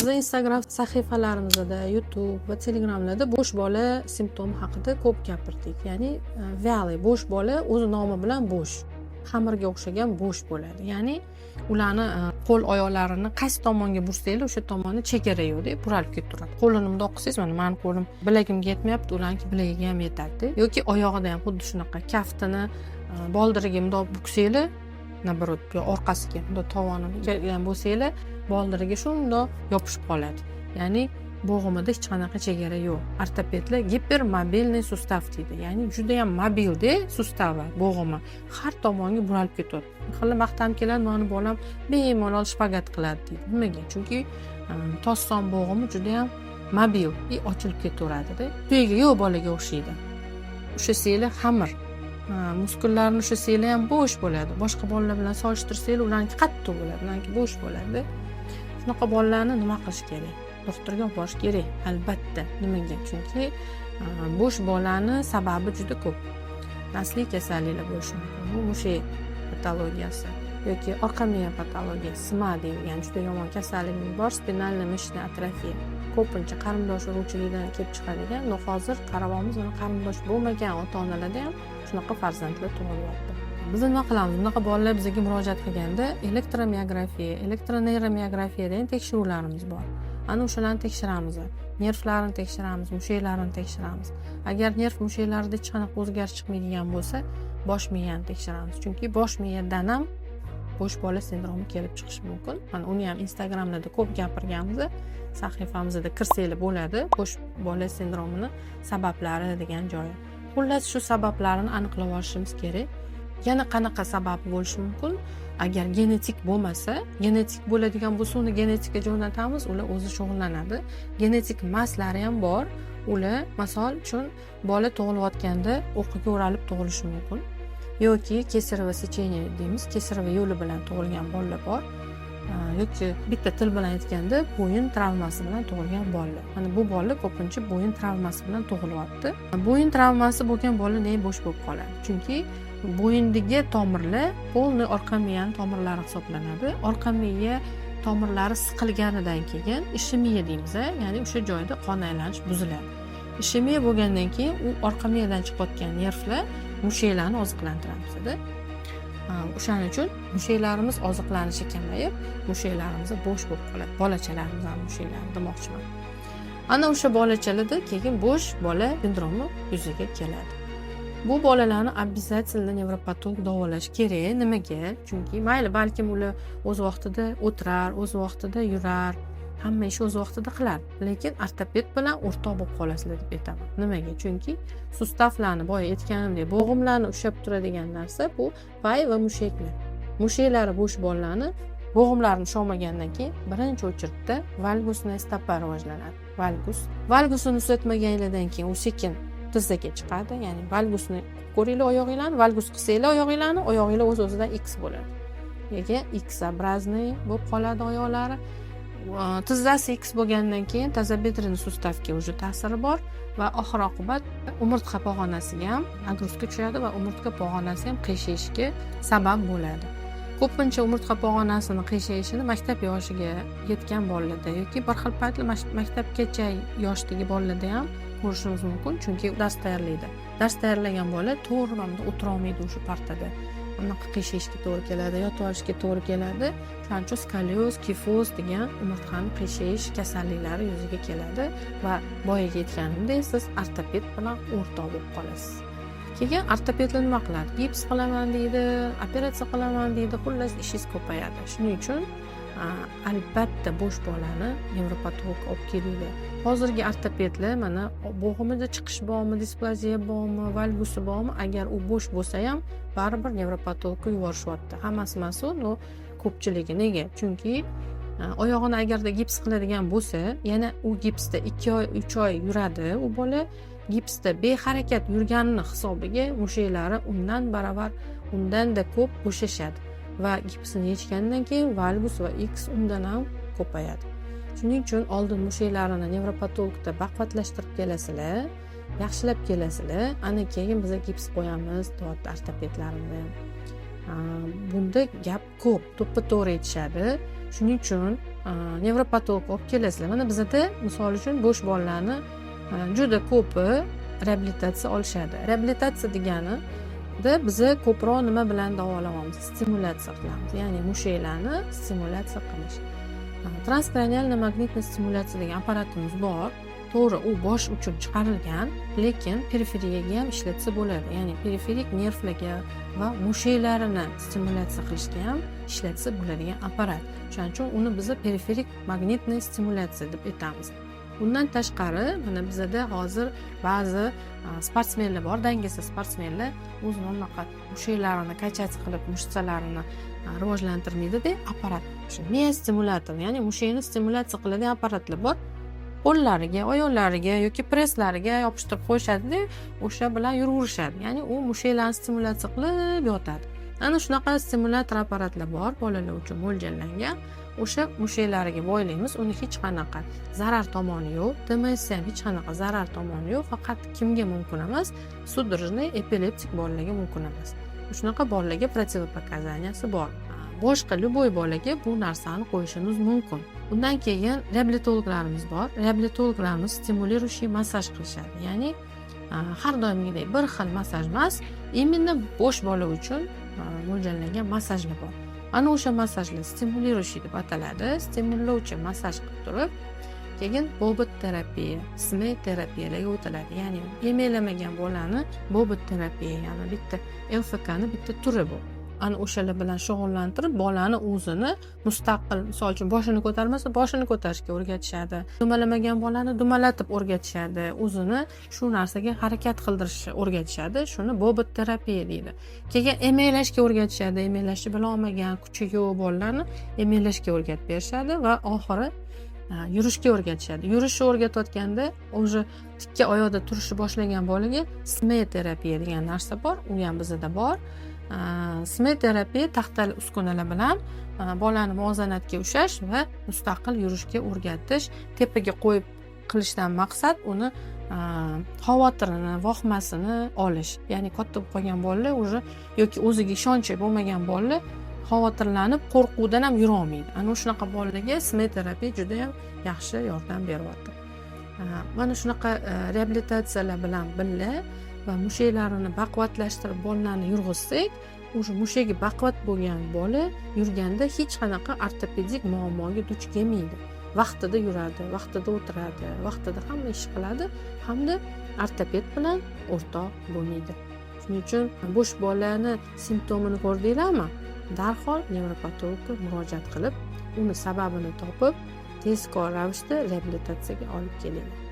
Biz Instagram sahifalarimizda, YouTube va Telegramlarda bo'sh bola simptomi haqida ko'p gapirdik. Ya'ni vялый bo'sh bola o'z nomi bilan bo'sh, xamirga o'xshagan bo'sh bo'ladi. Ya'ni ularni qo'l oyoqlarini qaysi tomonga bursanglar, o'sha tomonni chegara yo'qda buralib ketib turadi. Qo'lini bundoq qilsangiz, mana meni qo'lim bilagimga yetmayapti, ularniki bilagiga ham yetadi. Yoki oyog'ida ham xuddi shunaqa kaftini boldiriga bundoq buksanglar, nabarot orqasiga bundoq tovonini kelgan bo'lsanglar, boldiriga shundoq yopishib qoladi. Ya'ni bo'g'imida hech qanaqa chegara yo'q. Ortopedlar gipermobilniy sustav deydi. Ya'ni juda ham mobilda sustavi bo'g'imi har tomonga buralib ketadi. Xilla maqtam keladi, meni bolam bemalol shpagat qiladi deydi. Nimaga? Chunki tosson bo'g'imi juda ham mobil, ochilib ketaveradi-da. Tuyaga yo'q bolaga o'xshaydi. Ushlasanglar xamir, muskullarni ushlasanglar ham bo'sh bo'ladi. Boshqa bolalar bilan solishtirsanglar, ularniki qattiq bo'ladi, ularniki bo'sh bo'ladi. Shunaqa bolalarni nima qilish kerak? Doktorga olib borish kerak, albatta. Nimaga? Chunki bo'sh bolani sababi juda ko'p. Nasliy kasalliklar bo'lishi mumkin. Bu mushak patologiyasi yoki orqa miya patologiyasi, SMA deyilgan juda yomon kasallik bor, spinalniy мышечная atrofiya. Ko'pincha qarindosh uruvchilikdan kelib chiqadigan, hozir qaramamiz, mana qarindosh bo'lmagan ota-onalarda ham shunaqa farzandlar tug'ilyapti. Biz nima qilamiz? Bunaqa bolalar bizga murojaat qilganda elektromiografiya, elektroneyromiyografiya degan tekshiruvlarimiz bor. Ana o'shalarni tekshiramiz. Nervlarini tekshiramiz, mushaklarini tekshiramiz. Agar nerv mushaklarida hech qanaqa o'zgarish chiqmaydigan bo'lsa, bosh miyani tekshiramiz. Chunki bosh miyadan ham bo'sh bola sindromi kelib chiqishi mumkin. Mana uni ham Instagramda ko'p gapirganmiz. Sahifamizda kirsanglar bo'ladi. Bo'sh bola sindromini sabablari degan joyi. Xullas shu sabablarini aniqlab olishimiz kerak. Yana qanaqa sababi bo'lishi mumkin? Agar genetik bo'lmasa, genetik bo'ladigan bo'lsa, uni genetikka jo'natamiz, ular o'zi shug'ullanadi. Genetik maslari ham bor. Ular, misol uchun, bola tug'ilayotganda o'qiga o'ralib tug'ilishi mumkin. Yoki kesarova secheniya deymiz, kesarova yo'li bilan tug'ilgan bolalar bor. Yoki bitta til bilan aytganda, bo'yin travmasi bilan tug'ilgan bolalar. Mana bu bolalar ko'pincha bo'yin travmasi bilan tug'ilyapti. Bo'yin travmasi bo'lgan bola nega bo'sh bo'lib qoladi? Chunki bo'yindagi tomirlar polniy orqa miyaning tomirlari hisoblanadi. Orqa miya tomirlari siqilganidan keyin ishemiya deymiz, ya'ni o'sha joyda qon aylanish buziladi. Ishemiya bo'lgandan keyin u orqa miyadan chiqayotgan nervlar mushaklarni oziqlantiradi. O'shaning uchun mushaklarimiz oziqlanishi kamayib, mushaklarimiz bo'sh bo'lib qoladi. Bolachalarimiz ham mushaklari demoqchiman. Ana o'sha bolachalarda keyin bo'sh bola sindromi yuzaga keladi. Bu bolalarni обязательно nevropatolog davolash kerak. Nimaga? Chunki mayli balkim ular o'z vaqtida o'tirar, o'z vaqtida yurar, hamma ishni o'z vaqtida qilar. Lekin ortoped bilan o'rtoq bo'lib qolasizlar deb aytaman. Nimaga? Chunki sustavlarni boya aytganimdek, bo'g'imlarni ushlab turadigan narsa bu pay va mushaklar. Mushaklari bo'sh bolalarni bo'g'imlarini ushlamagandan keyin birinchi o'chirtda valgusniy stopa rivojlanadi. Valgusni uzatmaganlardan keyin u sekin tizzaga chiqadi. Ya'ni valgusni ko'ringlar oyog'inglarni, valgus qilsanglar oyog'inglar o'z-o'zidan X bo'ladi. Nega X-obrazniy bo'lib qoladi oyoqlari. Tizzasi X bo'lgandan keyin тазобедренный sustavga уже ta'siri bor va oxir-oqibat umurtqa pog'onasiga ham nagruzka tushadi va umurtqa pog'onasi ham qiyshayishga sabab bo'ladi. Ko'pincha umurtqa pog'onasini qiyshayishini maktab yoshiga yetgan bolalarda yoki bir xil paytlar maktabgacha yoshdagi bolalarda ham ko'rishimiz mumkin, chunki dars tayyorlaydi. Dars tayyorlagan bola to'g'ri o'tira olmaydi o'sha partada. Unaqa qiyshayishga to'g'ri keladi, yotib olishga to'g'ri keladi. Shuning uchun skolioz, kifoz degan umurtqani qiyshaysh kasalliklari yuzaga keladi va boyaga aytganimdek, siz ortoped bilan o'rtoq bo'lib qolasiz. Keyin ortopedlar nima qiladi? Gips qilaman deydi, operatsiya qilaman deydi, xullas ishingiz ko'payadi. Shuning uchun albatta bo'sh bolani nevropatolog olib kelinglar. Hozirgi ortopedlar mana bo'g'imida chiqish bormi, displaziya bormi, valgusi bormi, agar u bo'sh bo'lsa ham baribir nevropatologga yuborishyapti. Hammasi emas, no ko'pchiligi. Nega? Chunki oyog'ini agarda gips qiladigan bo'lsa, yana u gipsda 2 oy, 3 oy yuradi, u bola gipsda beharakat yurganini hisobiga mushaklari undan baravar, undan-da ko'p bo'shashadi. Va gipsini yechgandan keyin valgus va X undan ham ko'payadi. Shuning uchun oldin mushaklarini nevropatologda baqvatlashtirib kelasizlar, yaxshilab kelasizlar. Ana keyin biz gips qo'yamiz, deyapti ortopedlarimiz ham. bunda gap ko'p, to'ppa to'g'ri aytishadi. Shuning uchun nevropatologga olib kelasizlar. Mana bizada misol uchun bo'sh bolalarni juda ko'pi reabilitatsiya olishadi. Reabilitatsiya degani biza ko'proq nima bilan davolayapmiz? Stimulyatsiya qilamiz, ya'ni mushaklarni stimulyatsiya qilish. Transkranial magnitniy stimulyatsiya degan apparatimiz bor. To'g'ri, u bosh uchun chiqarilgan, lekin periferiyaga ham ishlatsa bo'ladi. Ya'ni periferik nervlarga va mushaklarini stimulyatsiya qilishga ham ishlatsa bo'ladigan apparat. Shuning uchun uni biz periferik magnitniy stimulyatsiya deb aytamiz. Bundan tashqari, mana bizada hozir ba'zi sportsmenlar bor, dangasa sportsmenlar o'zini unaqa mushaklarini kachasi qilib, mushtsalarini rivojlantirmaydi-da, apparat. Shu miya stimulyator, ya'ni mushakni stimulyatsiya qiladigan apparatlar bor. Qo'llariga, oyoqlariga yoki presslariga yopishtirib qo'yishadi-da, o'sha bilan yuraverishadi. Ya'ni u mushaklarni stimulyatsiya qilib yotadi. Ana shunaqa stimulyator apparatlar bor, bolalar uchun mo'ljallangan. O'sha mushaklariga boylaymiz, uni hech qanaqa zarar tomoni yo'q, DMS ham hech qanaqa zarar tomoni yo'q, faqat kimga mumkin emas? Судорожный epileptik bolalarga mumkin emas. Shunaqa bolalarga противопоказанияsi bor. Boshqa любой bolaga bu narsani qo'yishimiz mumkin. Bundan keyin reabilitologlarimiz bor. Reabilitologlarimiz stimuliрующий massaj qilishadi. Ya'ni har doimgidek bir xil massaj emas, именно bo'sh bola uchun mo'ljallangan massajlar bor. Ana o'sha massajlar stimuliрующий deb ataladi. Stimullovchi massaj qilib turib, keyin bobot terapiya, sme terapiyalarga o'tiladi. Ya'ni emlamagan bolani bobot terapiya, ya'ni bitta LFK ni bitta turi bu. Ana o'shalar bilan shug'ullantirib, bolani o'zini mustaqil, misol uchun boshini ko'tarmasa, boshini ko'tarishga o'rgatishadi. Dumalamagan bolani dumalatib o'rgatishadi. O'zini shu narsaga harakat qildirishni o'rgatishadi. Shuni bobot terapiya deydi. Keyin emeklashga o'rgatishadi. Emeklashni bila olmagan, kuchi yo'q bolalarni emeklashga o'rgatib berishadi va oxiri yurishga o'rgatishadi. Yurishni o'rgatayotganda, o'sha tikka oyoqda turishni boshlagan bolaga sme terapiya degan narsa bor. U ham bizda bor. Sme terapiya taxtali uskunalar bilan bolani muvozanatga ushlash va mustaqil yurishga o'rgatish. Tepaga qo'yib qilishdan maqsad uni xavotirini, vohmasini olish. Ya'ni katta bo'lib qolgan bolalar o'zi yoki o'ziga ishonchi bo'lmagan bolalar xavotirlanib, qo'rquvdan ham yura olmaydi. Ana shunaqa bolalarga sme terapiya juda ham yaxshi yordam beryapti. Mana shunaqa reabilitatsiyalar bilan birga va mushaklarini baquvvatlashtirib bolalarni yurg'izsak, o'sha mushagi baquvvat bo'lgan bola yurganda hech qanaqa ortopedik muammoga duch kelmaydi. Vaqtida yuradi, vaqtida o'tiradi, vaqtida hamma ish qiladi hamda ortoped bilan o'rtoq bo'lmaydi. Shuning uchun bo'sh bolani simptomini ko'rdinglarmi? Darhol nevropatologga murojaat qilib, uni sababini topib, tezkor ravishda reabilitatsiyaga olib kelinglar.